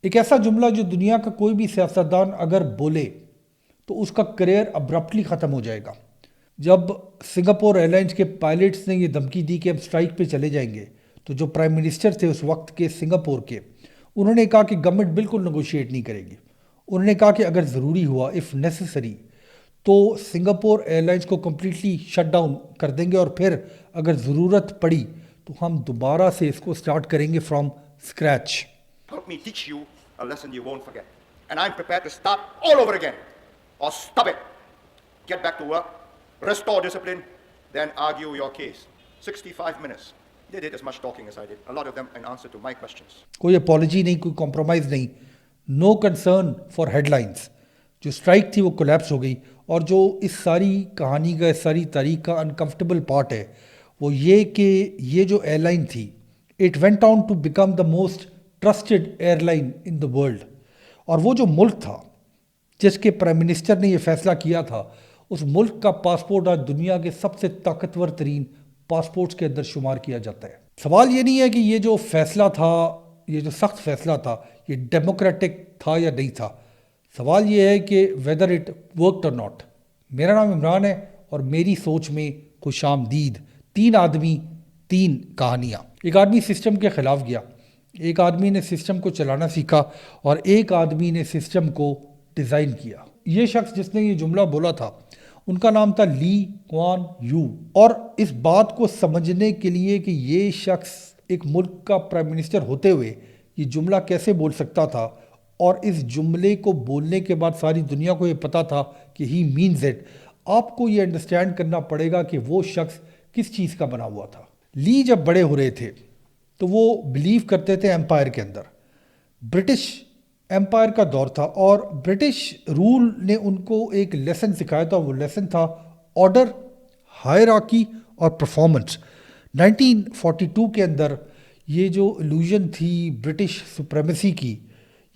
ایک ایسا جملہ جو دنیا کا کوئی بھی سیاستدان اگر بولے تو اس کا کریئر ابرپٹلی ختم ہو جائے گا. جب سنگاپور ایئر لائنس کے پائلٹس نے یہ دھمکی دی کہ ہم سٹرائک پہ چلے جائیں گے تو جو پرائم منسٹر تھے اس وقت کے سنگاپور کے، انہوں نے کہا کہ گورنمنٹ بالکل نیگوشیٹ نہیں کرے گی. انہوں نے کہا کہ اگر ضروری ہوا اف نیسسری تو سنگاپور ایئر لائنس کو کمپلیٹلی شٹ ڈاؤن کر دیں گے، اور پھر اگر ضرورت پڑی تو ہم دوبارہ سے اس کو سٹارٹ کریں گے from scratch. Help me teach you a lesson you won't forget. And I'm prepared to start all over again. Or stop it. Get back to work. Restore discipline. Then argue your case. 65 minutes. They did as much talking as I did. A lot of them in answer to my questions. کوئی apology نہیں، کوئی compromise نہیں، no concern for headlines. جو strike تھی وہ collapse ہو گئی. اور جو اس ساری کہانی کا، اس ساری تاریخ کا انکمفرٹیبل پارٹ ہے وہ یہ کہ یہ جو ایئر لائن تھی it went on to become the most trusted airline in the world. اور وہ جو ملک تھا جس کے پرائم منسٹر نے یہ فیصلہ کیا تھا، اس ملک کا پاسپورٹ آج دنیا کے سب سے طاقتور ترین پاسپورٹس کے اندر شمار کیا جاتا ہے. سوال یہ نہیں ہے کہ یہ جو فیصلہ تھا، یہ جو سخت فیصلہ تھا، یہ ڈیموکریٹک تھا یا نہیں تھا. سوال یہ ہے کہ ویدر اٹ ورکڈ اور ناٹ. میرا نام عمران ہے اور میری سوچ میں خوش آمدید. 3 آدمی 3 کہانیاں. ایک آدمی سسٹم کے خلاف گیا، ایک آدمی نے سسٹم کو چلانا سیکھا، اور ایک آدمی نے سسٹم کو ڈیزائن کیا. یہ شخص جس نے یہ جملہ بولا تھا ان کا نام تھا لی کوان یو. اور اس بات کو سمجھنے کے لیے کہ یہ شخص ایک ملک کا پرائم منسٹر ہوتے ہوئے یہ جملہ کیسے بول سکتا تھا، اور اس جملے کو بولنے کے بعد ساری دنیا کو یہ پتا تھا کہ ہی مینز اٹ، آپ کو یہ انڈرسٹینڈ کرنا پڑے گا کہ وہ شخص کس چیز کا بنا ہوا تھا. لی جب بڑے ہو رہے تھے تو وہ بلیو کرتے تھے ایمپائر کے اندر. برٹش ایمپائر کا دور تھا اور برٹش رول نے ان کو ایک لیسن سکھایا تھا. وہ لیسن تھا آرڈر، ہائرارکی اور پرفارمنس. 1942 کے اندر یہ جو ایلوژن تھی برٹش سپریمیسی کی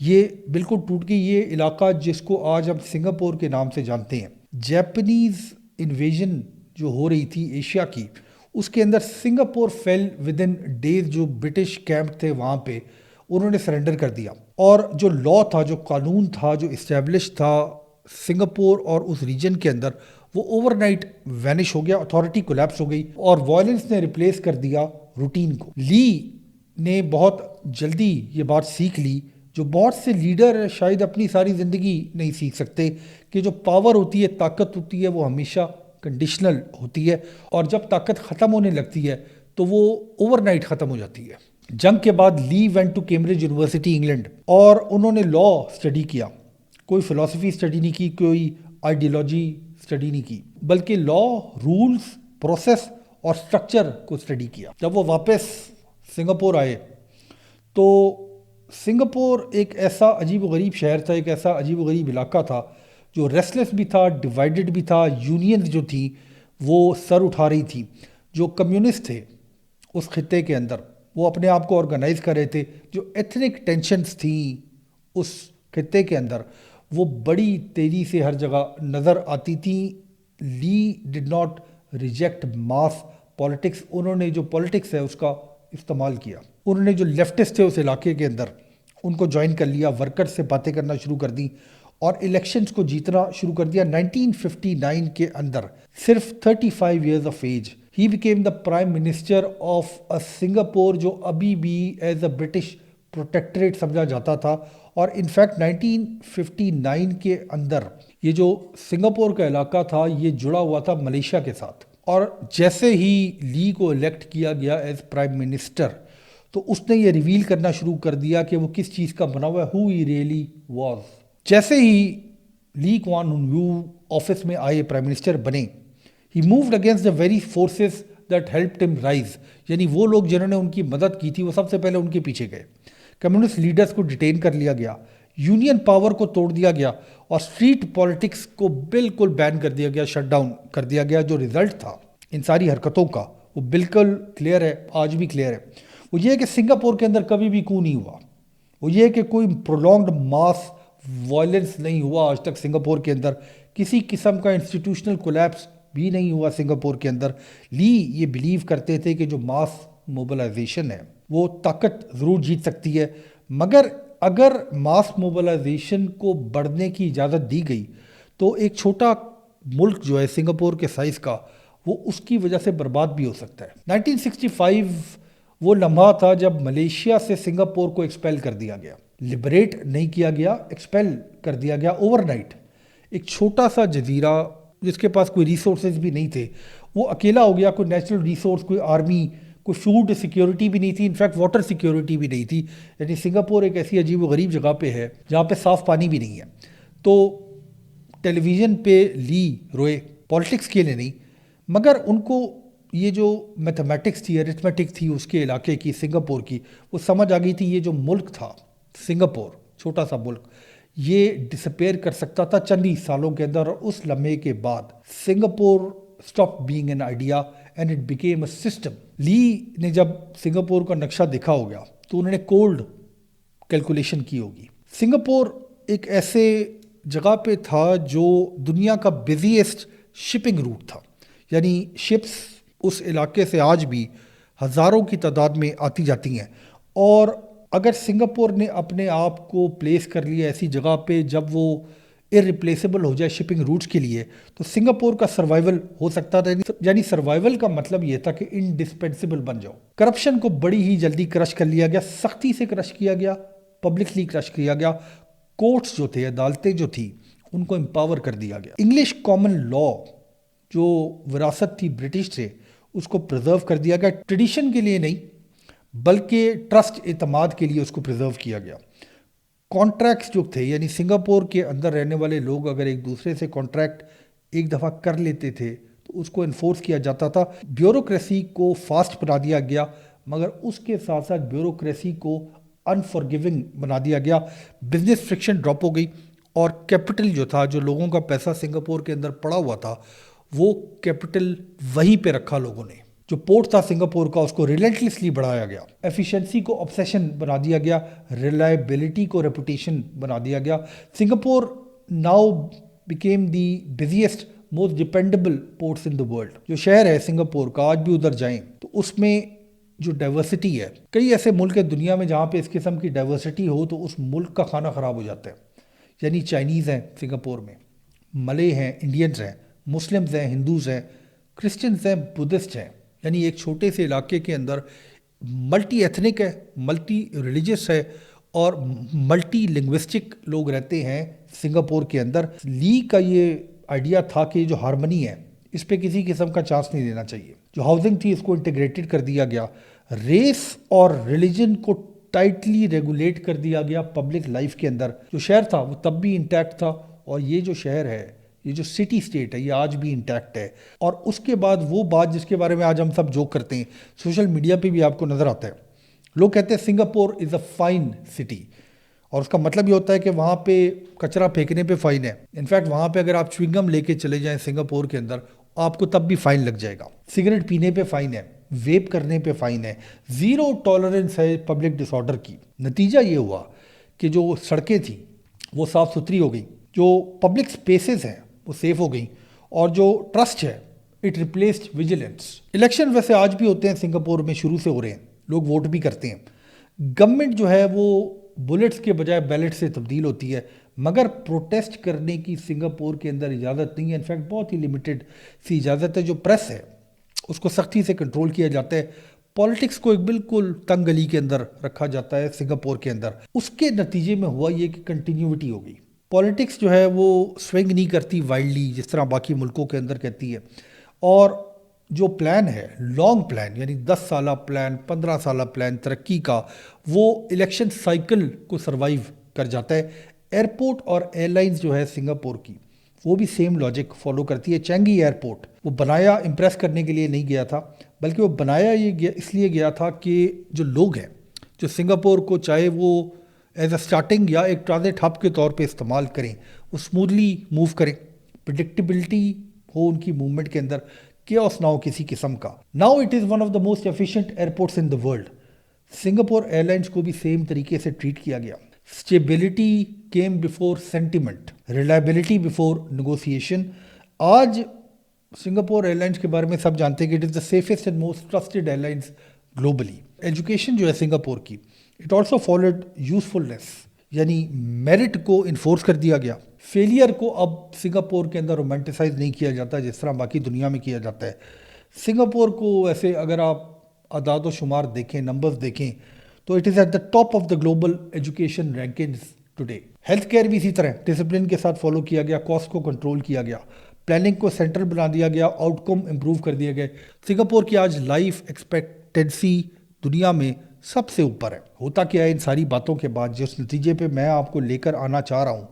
یہ بالکل ٹوٹ گئی. یہ علاقہ جس کو آج ہم سنگاپور کے نام سے جانتے ہیں، جیپنیز انویژن جو ہو رہی تھی ایشیا کی، اس کے اندر Singapore fell within days. جو برٹش کیمپ تھے وہاں پہ انہوں نے سرنڈر کر دیا، اور جو لا تھا، جو قانون تھا، جو اسٹیبلش تھا سنگاپور اور اس ریجن کے اندر، وہ اوور نائٹ وینش ہو گیا. اتھارٹی کولیپس ہو گئی اور وائلنس نے ریپلیس کر دیا روٹین کو. لی نے بہت جلدی یہ بات سیکھ لی جو بہت سے لیڈر شاید اپنی ساری زندگی نہیں سیکھ سکتے، کہ جو پاور ہوتی ہے، طاقت ہوتی ہے، وہ ہمیشہ کنڈیشنل ہوتی ہے، اور جب طاقت ختم ہونے لگتی ہے تو وہ اوور نائٹ ختم ہو جاتی ہے. جنگ کے بعد Lee went to Cambridge University England, اور انہوں نے لا اسٹڈی کیا. کوئی فلاسفی اسٹڈی نہیں کی، کوئی آئیڈیالوجی اسٹڈی نہیں کی، بلکہ لا، رولز، پروسیس اور سٹرکچر کو اسٹڈی کیا. جب وہ واپس سنگاپور آئے تو سنگاپور ایک ایسا عجیب و غریب شہر تھا، ایک ایسا عجیب و غریب علاقہ تھا جو ریسٹلیس بھی تھا، ڈیوائیڈڈ بھی تھا. یونینز جو تھیں وہ سر اٹھا رہی تھیں. جو کمیونسٹ تھے اس خطے کے اندر وہ اپنے آپ کو آرگنائز کر رہے تھے. جو ایتھنک ٹینشنز تھیں اس خطے کے اندر وہ بڑی تیزی سے ہر جگہ نظر آتی تھیں. لی did not reject mass politics. انہوں نے جو پالیٹکس ہے اس کا استعمال کیا. انہوں نے جو لیفٹسٹ تھے اس علاقے کے اندر ان کو جوائن کر لیا، ورکر سے باتیں کرنا شروع کر دی اور الیکشنز کو جیتنا شروع کر دیا. 1959 کے اندر صرف 35 ایئرز آف ایج ہی became the prime minister of Singapore, جو ابھی بھی ایز اے برٹش پروٹیکٹریٹ سمجھا جاتا تھا. اور انفیکٹ 1959 کے اندر یہ جو سنگاپور کا علاقہ تھا یہ جڑا ہوا تھا ملیشیا کے ساتھ. اور جیسے ہی لی کو الیکٹ کیا گیا ایز پرائم منسٹر تو اس نے یہ ریویل کرنا شروع کر دیا کہ وہ کس چیز کا بنا ہوا ہے، ہو ہی ریئلی واز. جیسے ہی لی کوان یو آفس میں آئے، پرائم منسٹر بنے، he moved against the very forces that helped him rise. یعنی وہ لوگ جنہوں نے ان کی مدد کی تھی وہ سب سے پہلے ان کے پیچھے گئے. کمیونسٹ لیڈرز کو ڈیٹین کر لیا گیا، یونین پاور کو توڑ دیا گیا، اور اسٹریٹ پالیٹکس کو بالکل بین کر دیا گیا، شٹ ڈاؤن کر دیا گیا. جو رزلٹ تھا ان ساری حرکتوں کا وہ بالکل کلیئر ہے، آج بھی کلیئر ہے. وہ یہ ہے کہ سنگاپور کے اندر کبھی بھی کو نہیں ہوا. وہ یہ ہے کہ کوئی پرولونگڈ ماس وائلنس نہیں ہوا آج تک سنگاپور کے اندر. کسی قسم کا انسٹیٹیوشنل کولیپس بھی نہیں ہوا سنگاپور کے اندر. لی یہ بلیو کرتے تھے کہ جو ماس موبلائزیشن ہے وہ طاقت ضرور جیت سکتی ہے، مگر اگر ماس موبلائزیشن کو بڑھنے کی اجازت دی گئی تو ایک چھوٹا ملک جو ہے سنگاپور کے سائز کا وہ اس کی وجہ سے برباد بھی ہو سکتا ہے۔ 1965 وہ لمحہ تھا جب ملیشیا سے سنگاپور کو ایکسپیل کر دیا گیا، لبریٹ نہیں کیا گیا، ایکسپیل کر دیا گیا اوور نائٹ۔ ایک چھوٹا سا جزیرہ جس کے پاس کوئی ریسورسز بھی نہیں تھے وہ اکیلا ہو گیا، کوئی نیچرل ریسورس، کوئی آرمی، کوئی فوڈ سیکیورٹی بھی نہیں تھی، انفیکٹ واٹر سیکیورٹی بھی نہیں تھی۔ یعنی سنگاپور ایک ایسی عجیب و غریب جگہ پہ ہے جہاں پہ صاف پانی بھی نہیں ہے۔ تو ٹیلی ویژن پہ لی روئے، پالیٹکس کے لیے نہیں، مگر ان کو یہ جو میتھمیٹکس تھی، ارتھمیٹک تھی اس کے علاقے کی، سنگاپور کی، وہ سمجھ آ گئی تھی یہ جو ملک تھا سنگاپور، چھوٹا سا ملک، یہ ڈسپیئر کر سکتا تھا چند ہی سالوں کے اندر۔ اور اس لمحے کے بعد Singapore stop being an idea and it became a system. لی نے جب سنگاپور کا نقشہ دیکھا ہوگا تو انہوں نے کولڈ کیلکولیشن کی ہوگی۔ سنگاپور ایک ایسے جگہ پہ تھا جو دنیا کا بزیسٹ شپنگ روٹ تھا، یعنی شپس اس علاقے سے آج بھی ہزاروں کی تعداد میں آتی جاتی ہیں۔ اور اگر سنگاپور نے اپنے آپ کو پلیس کر لیا ایسی جگہ پہ جب وہ ارریپلیسیبل ہو جائے شپنگ روٹس کے لیے، تو سنگاپور کا سروائیول ہو سکتا تھا۔ یعنی سروائیول کا مطلب یہ تھا کہ انڈسپینسیبل بن جاؤ۔ کرپشن کو بڑی ہی جلدی کرش کر لیا گیا، سختی سے کرش کیا گیا، پبلکلی کرش کیا گیا۔ کورٹس جو تھے، عدالتیں جو تھی، ان کو امپاور کر دیا گیا۔ انگلش کامن لا جو وراثت تھی برٹش سے، اس کو پرزرو کر دیا گیا، ٹریڈیشن کے لیے نہیں بلکہ ٹرسٹ، اعتماد کے لیے اس کو پرزرو کیا گیا۔ کانٹریکٹس جو تھے، یعنی سنگاپور کے اندر رہنے والے لوگ اگر ایک دوسرے سے کانٹریکٹ ایک دفعہ کر لیتے تھے تو اس کو انفورس کیا جاتا تھا۔ بیوروکریسی کو فاسٹ بنا دیا گیا، مگر اس کے ساتھ ساتھ بیوروکریسی کو انفارگیونگ بنا دیا گیا۔ بزنس فرکشن ڈراپ ہو گئی، اور کیپٹل جو تھا، جو لوگوں کا پیسہ سنگاپور کے اندر پڑا ہوا تھا، وہ کیپٹل وہیں پہ رکھا لوگوں نے۔ جو پورٹ تھا سنگاپور کا، اس کو ریلنٹلیسلی بڑھایا گیا، ایفیشنسی کو آبسیشن بنا دیا گیا، ریلائبلٹی کو ریپوٹیشن بنا دیا گیا۔ Singapore now became the busiest most dependable ports in the world. جو شہر ہے سنگاپور کا، آج بھی ادھر جائیں تو اس میں جو ڈائیورسٹی ہے، کئی ایسے ملک ہیں دنیا میں جہاں پہ اس قسم کی ڈائیورسٹی ہو تو اس ملک کا کھانا خراب ہو جاتا ہے۔ یعنی چائنیز ہیں سنگاپور میں، ملے ہیں، انڈینز ہیں، مسلمز ہیں، ہندوز ہیں، کرسچنز ہیں، بدھسٹ ہیں۔ یعنی ایک چھوٹے سے علاقے کے اندر ملٹی ایتھنک ہے، ملٹی ریلیجس ہے، اور ملٹی لنگوسٹک لوگ رہتے ہیں سنگاپور کے اندر۔ لی کا یہ آئیڈیا تھا کہ جو ہارمنی ہے اس پہ کسی قسم کا چانس نہیں دینا چاہیے۔ جو ہاؤسنگ تھی اس کو انٹیگریٹڈ کر دیا گیا، ریس اور ریلیجن کو ٹائٹلی ریگولیٹ کر دیا گیا پبلک لائف کے اندر۔ جو شہر تھا وہ تب بھی انٹیکٹ تھا، اور یہ جو شہر ہے، یہ جو سٹی سٹیٹ ہے، یہ آج بھی انٹیکٹ ہے۔ اور اس کے بعد وہ بات جس کے بارے میں آج ہم سب جوک کرتے ہیں، سوشل میڈیا پہ بھی آپ کو نظر آتا ہے، لوگ کہتے ہیں Singapore is a fine city, اور اس کا مطلب یہ ہوتا ہے کہ وہاں پہ کچرا پھینکنے پہ فائن ہے۔ انفیکٹ وہاں پہ اگر آپ چوئنگم لے کے چلے جائیں سنگاپور کے اندر، آپ کو تب بھی فائن لگ جائے گا۔ سگریٹ پینے پہ فائن ہے، ویپ کرنے پہ فائن ہے، زیرو ٹالرنس ہے پبلک ڈس آرڈر کی۔ نتیجہ یہ ہوا کہ جو سڑکیں تھیں وہ صاف ستھری ہو گئی، جو پبلک سپیسز ہیں وہ سیف ہو گئیں، اور جو ٹرسٹ ہے اٹ ریپلیسڈ ویجیلنس۔ الیکشن ویسے آج بھی ہوتے ہیں سنگاپور میں، شروع سے ہو رہے ہیں، لوگ ووٹ بھی کرتے ہیں۔ گورنمنٹ جو ہے وہ بلٹس کے بجائے بیلٹ سے تبدیل ہوتی ہے، مگر پروٹیسٹ کرنے کی سنگاپور کے اندر اجازت نہیں ہے۔ انفیکٹ بہت ہی لمیٹڈ سی اجازت ہے۔ جو پریس ہے اس کو سختی سے کنٹرول کیا جاتا ہے، پالیٹکس کو ایک بالکل تنگ گلی کے اندر رکھا جاتا ہے سنگاپور کے اندر۔ اس کے نتیجے میں ہوا یہ کہ کنٹینیوٹی ہو گئی، پالیٹکس جو ہے وہ سوئنگ نہیں کرتی وائلڈلی جس طرح باقی ملکوں کے اندر کہتی ہے، اور جو پلان ہے لانگ پلان، یعنی 10 سالہ پلان، 15 سالہ پلان ترقی کا، وہ الیکشن سائیکل کو سروائیو کر جاتا ہے۔ ایئرپورٹ اور ایئر لائنز جو ہے سنگاپور کی، وہ بھی سیم لاجک فالو کرتی ہے۔ چینگی ایئرپورٹ وہ بنایا امپریس کرنے کے لیے نہیں گیا تھا، بلکہ وہ بنایا یہ اس لیے گیا تھا کہ جو لوگ ہیں جو سنگاپور کو چاہے وہ ایز اے اسٹارٹنگ یا ایک ٹرانزٹ ہب کے طور پہ استعمال کریں، وہ اسموتھلی موو کریں، پریڈکٹیبلٹی ہو ان کی موومنٹ کے اندر، کیوس نہ ہو کسی قسم کا۔ Now it is one of the most efficient airports in the world. Singapore airlines کو بھی سیم طریقے سے ٹریٹ کیا گیا۔ Stability came before sentiment, reliability before negotiation. آج سنگاپور ایئر لائنس کے بارے میں سب جانتے ہیں کہ it is the safest and most trusted airlines globally. Education جو ہے سنگاپور کی، اٹ آلسو فالوڈ یوزفلنس، یعنی میرٹ کو انفورس کر دیا گیا. فیلئر کو اب سنگاپور کے اندر رومانٹیسائز نہیں کیا جاتا جس طرح باقی دنیا میں کیا جاتا ہے. سنگاپور کو ایسے اگر آپ اعداد و شمار دیکھیں، نمبرز دیکھیں، تو it is at the top of the global education rankings today. Health care بھی اسی طرح ڈسپلن کے ساتھ فالو کیا گیا، کاسٹ کو کنٹرول کیا گیا، پلاننگ کو سینٹرل بنا دیا گیا، آؤٹ کم امپروو کر دیے گئے. سنگاپور کی آج لائف ایکسپیکٹنسی دنیا میں سب سے اوپر ہے. ہوتا کیا ہے ان ساری باتوں کے بعد، جس نتیجے پہ میں آپ کو لے کر آنا چاہ رہا ہوں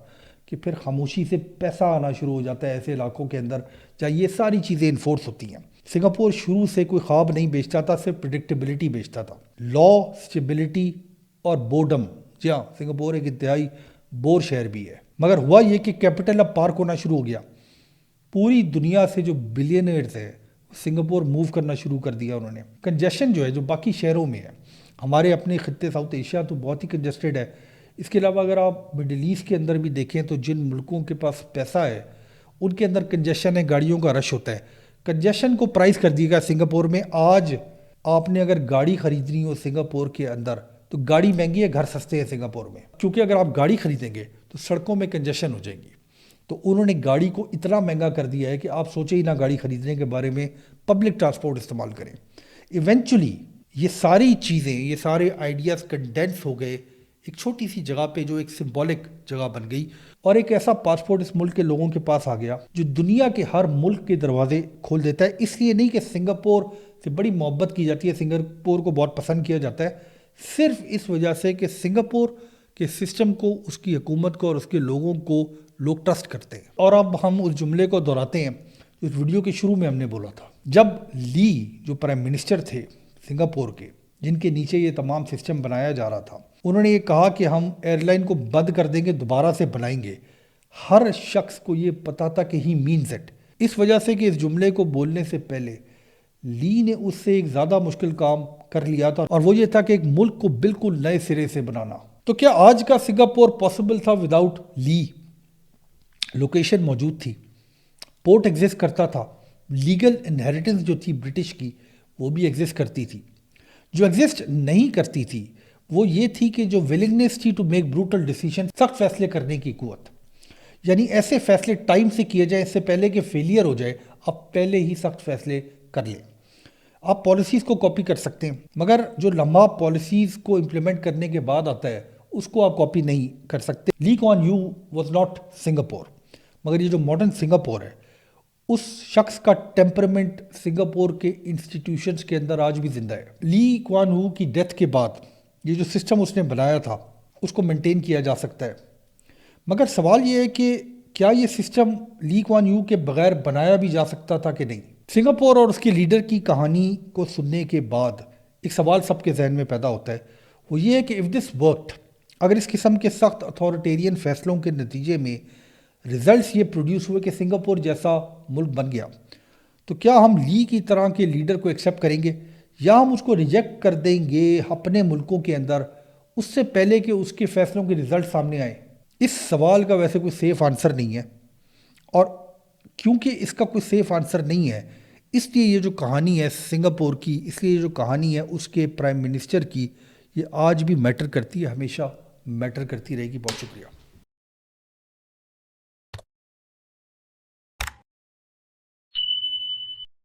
کہ پھر خاموشی سے پیسہ آنا شروع ہو جاتا ہے ایسے علاقوں کے اندر جہاں یہ ساری چیزیں انفورس ہوتی ہیں. سنگاپور شروع سے کوئی خواب نہیں بیچتا تھا، صرف پریڈکٹیبلٹی بیچتا تھا. لا، اسٹیبلٹی اور بورڈم. جی ہاں، سنگاپور ایک انتہائی بور شہر بھی ہے. مگر ہوا یہ کہ کیپٹل اب پارک ہونا شروع ہو گیا. پوری دنیا سے جو بلینئرز ہے سنگاپور موو کرنا شروع کر دیا انہوں نے. کنجیشن جو ہے جو باقی شہروں میں ہے، ہمارے اپنے خطے ساؤتھ ایشیا تو بہت ہی کنجسٹڈ ہے. اس کے علاوہ اگر آپ مڈل ایسٹ کے اندر بھی دیکھیں تو جن ملکوں کے پاس پیسہ ہے ان کے اندر کنجیشن ہے، گاڑیوں کا رش ہوتا ہے. کنجیشن کو پرائز کر دیا گیا سنگاپور میں. آج آپ نے اگر گاڑی خریدنی ہو سنگاپور کے اندر تو گاڑی مہنگی ہے، گھر سستے ہیں سنگاپور میں. کیونکہ اگر آپ گاڑی خریدیں گے تو سڑکوں میں کنجیشن ہو جائے گی. تو انہوں نے گاڑی کو اتنا مہنگا کر دیا ہے کہ آپ سوچیں ہی نہ گاڑی خریدنے کے بارے میں، پبلک ٹرانسپورٹ استعمال کریں. ایونچولی یہ ساری چیزیں، یہ سارے آئیڈیاز کنڈینس ہو گئے ایک چھوٹی سی جگہ پہ جو ایک سمبولک جگہ بن گئی، اور ایک ایسا پاسپورٹ اس ملک کے لوگوں کے پاس آ گیا جو دنیا کے ہر ملک کے دروازے کھول دیتا ہے. اس لیے نہیں کہ سنگاپور سے بڑی محبت کی جاتی ہے، سنگاپور کو بہت پسند کیا جاتا ہے، صرف اس وجہ سے کہ سنگاپور کے سسٹم کو، اس کی حکومت کو اور اس کے لوگوں کو لوگ ٹرسٹ کرتے ہیں. اور اب ہم اس جملے کو دہراتے ہیں جو اس ویڈیو کے شروع میں ہم نے بولا تھا. جب لی جو پرائم منسٹر تھے سنگاپور کے، جن کے نیچے یہ تمام سسٹم بنایا جا رہا تھا، انہوں نے یہ کہا کہ ہم ایئر لائن کو بند کر دیں گے، دوبارہ سے بنائیں گے. ہر شخص کو یہ پتا تھا کہ ہی مینز اٹ. اس وجہ سے کہ اس جملے کو بولنے سے پہلے لی نے اس سے ایک زیادہ مشکل کام کر لیا تھا، اور وہ یہ تھا کہ ایک ملک کو بالکل نئے سرے سے بنانا. تو کیا آج کا سنگاپور پاسبل تھا وداؤٹ لی؟ لوکیشن موجود تھی، پورٹ ایگزسٹ کرتا تھا، لیگل انہیریٹنس جو تھی برٹش کی وہ بھی ایگزسٹ کرتی تھی. جو ایگزسٹ نہیں کرتی تھی وہ یہ تھی کہ جو ولنگنس تھی ٹو میک بروٹل ڈیسیژن، سخت فیصلے کرنے کی قوت. یعنی ایسے فیصلے ٹائم سے کیے جائیں، اس سے پہلے کہ فیلئر ہو جائے آپ پہلے ہی سخت فیصلے کر لیں. آپ پالیسیز کو کاپی کر سکتے ہیں، مگر جو لمحہ پالیسیز کو امپلیمنٹ کرنے کے بعد آتا ہے اس کو آپ کاپی نہیں کر سکتے. لی کوان یو واز ناٹ سنگاپور، مگر یہ جو ماڈرن سنگاپور ہے اس شخص کا ٹیمپرمنٹ سنگاپور کے انسٹیٹیوشنز کے اندر آج بھی زندہ ہے. لی کوان یو کی ڈیتھ کے بعد یہ جو سسٹم اس نے بنایا تھا اس کو مینٹین کیا جا سکتا ہے. مگر سوال یہ ہے کہ کیا یہ سسٹم لی کوان یو کے بغیر بنایا بھی جا سکتا تھا کہ نہیں؟ سنگاپور اور اس کے لیڈر کی کہانی کو سننے کے بعد ایک سوال سب کے ذہن میں پیدا ہوتا ہے، وہ یہ ہے کہ اف دس ورکڈ، اگر اس قسم کے سخت اتھارٹیرین فیصلوں کے نتیجے میں ریزلٹس یہ پروڈیوس ہوئے کہ سنگاپور جیسا ملک بن گیا، تو کیا ہم لی کی طرح کے لیڈر کو ایکسیپٹ کریں گے یا ہم اس کو ریجیکٹ کر دیں گے اپنے ملکوں کے اندر اس سے پہلے کہ اس کے فیصلوں کے ریزلٹ سامنے آئیں؟ اس سوال کا ویسے کوئی سیف آنسر نہیں ہے، اور کیونکہ اس کا کوئی سیف آنسر نہیں ہے اس لیے یہ جو کہانی ہے سنگاپور کی، اس لیے یہ جو کہانی ہے اس کے پرائم منسٹر کی، یہ آج بھی میٹر کرتی ہے، ہمیشہ میٹر کرتی رہے گی. بہت شکریہ.